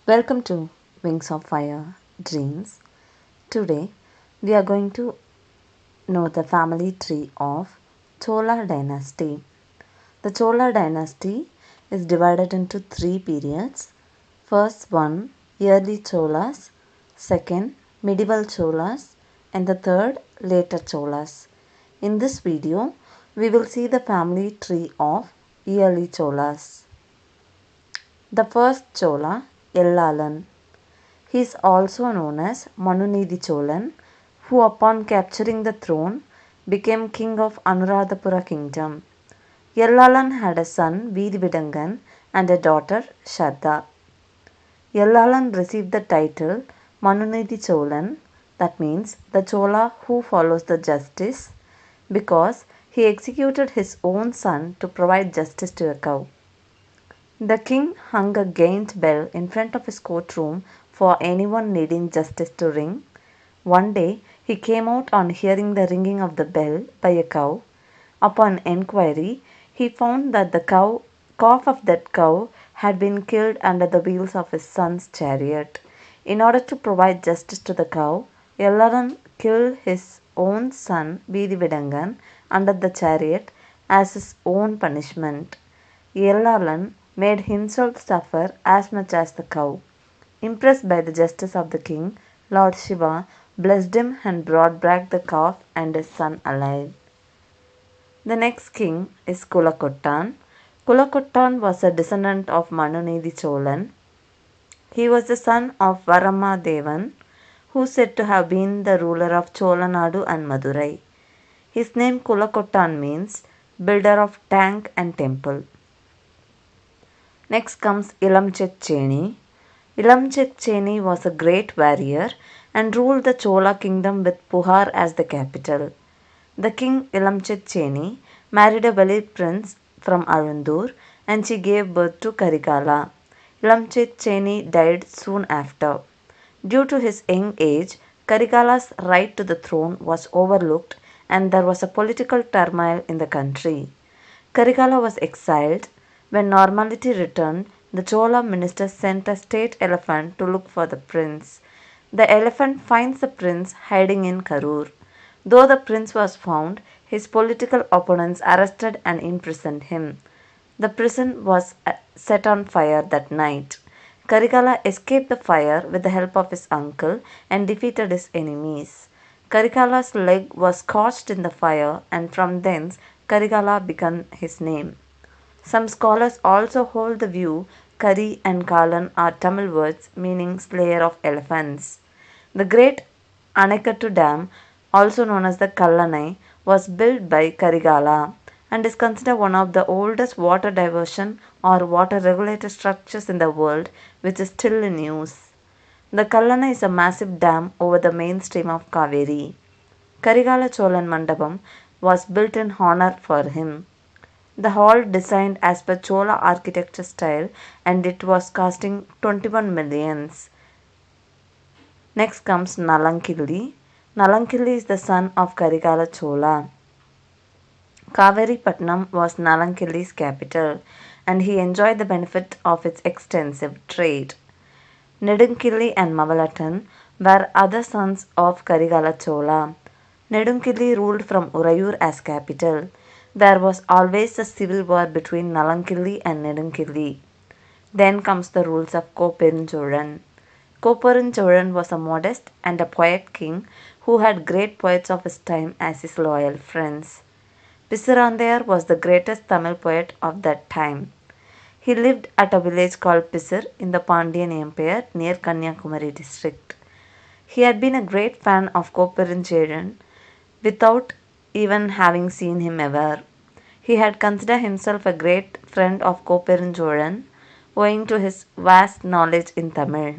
Welcome to Wings of Fire Dreams. Today we are going to know the family tree of Chola Dynasty. The Chola Dynasty is divided into three periods. First one, early Cholas, second, medieval Cholas, and the third, later Cholas. In this video, we will see the family tree of early Cholas. The first Chola, Illam. He is also known as Manunidhi Cholan, who upon capturing the throne became king of Anuradhapura kingdom. Yellalan had a son Veedividangan and a daughter Shraddha. Yellalan received the title Manunidhi Cholan, that means the Chola who follows the justice, because he executed his own son to provide justice to a cow. The king hung a giant bell in front of his courtroom for anyone needing justice to ring. One day he came out on hearing the ringing of the bell by a cow. Upon enquiry, he found that the calf of that cow had been killed under the wheels of his son's chariot. In order to provide justice to the cow, Yellaran killed his own son Veedividangan under the chariot as his own punishment. Yellalan made himself suffer as much as the cow. Impressed by the justice of the king, Lord Shiva blessed him and brought back the calf and his son alive. The next king is Kulakottan. Kulakottan was a descendant of Manunidhi Cholan. He was the son of Varama Devan, who is said to have been the ruler of Cholanadu and Madurai. His name Kulakottan means builder of tank and temple. Next comes Illam Cheney. Illam Cheney was a great warrior and ruled the Chola kingdom with Puhar as the capital. The king Illam Cheney married a wealthy prince from Arundur and she gave birth to Karikala. Illam Cheney died soon after. Due to his young age, Karikala's right to the throne was overlooked and there was a political turmoil in the country. Karikala was exiled. When normality returned, the Chola minister sent a state elephant to look for the prince. The elephant finds the prince hiding in Karur. Though the prince was found, his political opponents arrested and imprisoned him. The prison was set on fire that night. Karikala escaped the fire with the help of his uncle and defeated his enemies. Karikala's leg was scorched in the fire, and from thence Karikala became his name. Some scholars also hold the view Kari and Kalan are Tamil words meaning slayer of elephants. The great Anaikattu Dam, also known as the Kallanai, was built by Karigala and is considered one of the oldest water diversion or water regulator structures in the world, which is still in use. The Kallanai is a massive dam over the main stream of Kaveri. Karigala Cholan Mandapam was built in honor for him. The hall designed as per Chola architecture style and it was costing 21 millions. Next comes Nalankilli. Nalankilli is the son of Karigala Chola. Kaveri Patnam was Nalankilli's capital and he enjoyed the benefit of its extensive trade. Nedunkilli and Mavalatan were other sons of Karigala Chola. Nedunkilli ruled from Urayur as capital. There was always a civil war between Nalankilli and Nedunkilli. Then comes the rules of Koperincholan. Koperincholan was a modest and a poet king who had great poets of his time as his loyal friends. Pisirandayar was the greatest Tamil poet of that time. He lived at a village called Pisir in the Pandyan Empire near Kanyakumari district. He had been a great fan of Koperincholan without even having seen him ever. He had considered himself a great friend of Koperincholan, owing to his vast knowledge in Tamil.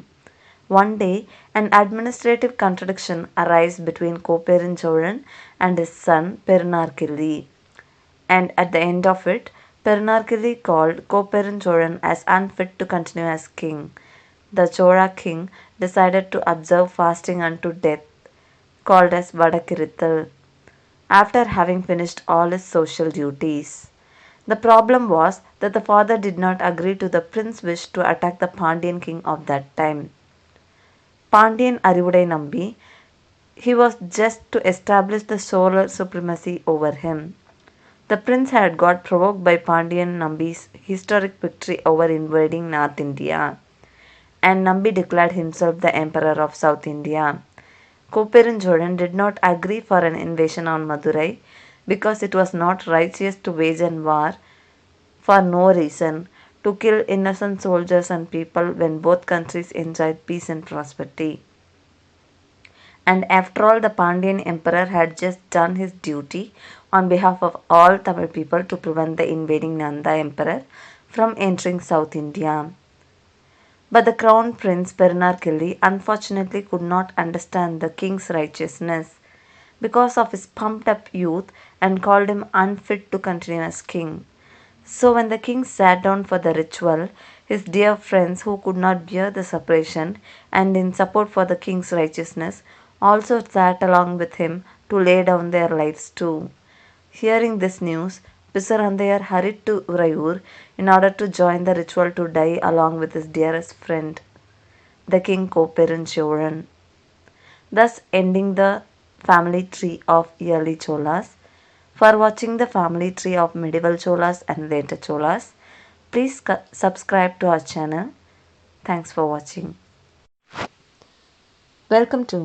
One day, an administrative contradiction arose between Koperincholan and his son Perunarkilli, and at the end of it, Perunarkilli called Koperincholan as unfit to continue as king. The Chola king decided to observe fasting unto death, called as Vadakirithal, after having finished all his social duties. The problem was that the father did not agree to the prince's wish to attack the Pandyan king of that time. Pandyan Arivudai Nambi, he was just to establish the sole supremacy over him. The prince had got provoked by Pandyan Nambi's historic victory over invading North India, and Nambi declared himself the emperor of South India. Kopperuncholan did not agree for an invasion on Madurai because it was not righteous to wage a war for no reason, to kill innocent soldiers and people when both countries enjoyed peace and prosperity. And after all, the Pandyan emperor had just done his duty on behalf of all Tamil people to prevent the invading Nanda emperor from entering South India. But the crown prince Perunarkilli unfortunately could not understand the king's righteousness because of his pumped up youth and called him unfit to continue as king. So when the king sat down for the ritual, his dear friends who could not bear the separation and in support for the king's righteousness also sat along with him to lay down their lives too. Hearing this news, Pisarandayar hurried to Urayur in order to join the ritual to die along with his dearest friend, the king Kopperuncholan, thus ending the family tree of early Cholas. For watching the family tree of medieval Cholas and later Cholas, please subscribe to our channel. Thanks for watching. Welcome to